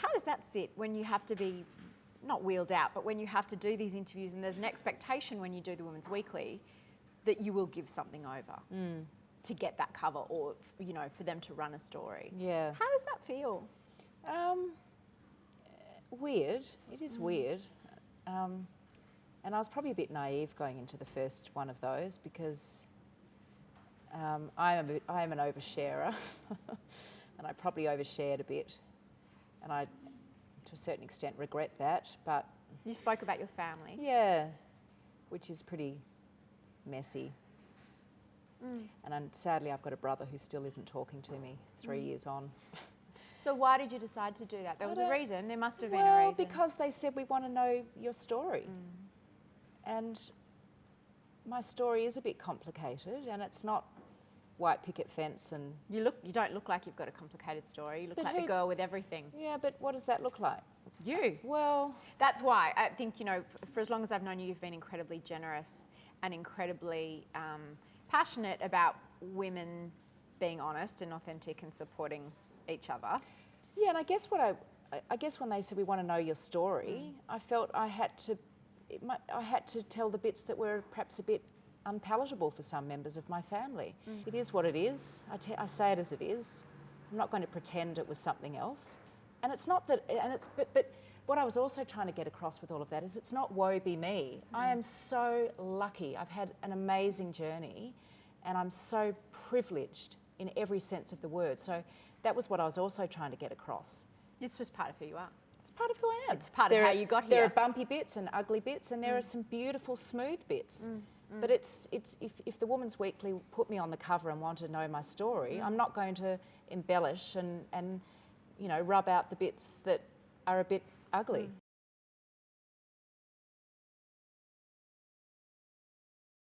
how does that sit when you have to be, not wheeled out, but when you have to do these interviews and there's an expectation when you do the Women's Weekly that you will give something over to get that cover or, you know, for them to run a story? Yeah. How does that feel? Weird. It is weird. And I was probably a bit naive going into the first one of those because I am an oversharer and I probably overshared a bit. And I, to a certain extent, regret that. But You spoke about your family. yeah, which is pretty messy. And sadly, I've got a brother who still isn't talking to me 3 years on. So why did you decide to do that? There was a reason. There must have been a Well, reason. because they said, we want to know your story. And my story is a bit complicated, and it's not white picket fence and... You don't look like you've got a complicated story. You look But like the girl with everything. Yeah, but what does that look like? You. Well... That's why I think, you know, for as long as I've known you, you've been incredibly generous and incredibly passionate about women being honest and authentic and supporting each other. Yeah, and I guess I guess when they said, we want to know your story, I felt I had to tell the bits that were perhaps a bit unpalatable for some members of my family. It is what it is. I say it as it is. I'm not going to pretend it was something else. And it's not that, but what I was also trying to get across with all of that is it's not woe be me. I am so lucky. I've had an amazing journey and I'm so privileged in every sense of the word. So that was what I was also trying to get across. It's just part of who you are. It's part of who I am. It's part of how you got here. There are bumpy bits and ugly bits, and there are some beautiful, smooth bits. But it's if the Women's Weekly put me on the cover and wanted to know my story, I'm not going to embellish and you know, rub out the bits that are a bit ugly.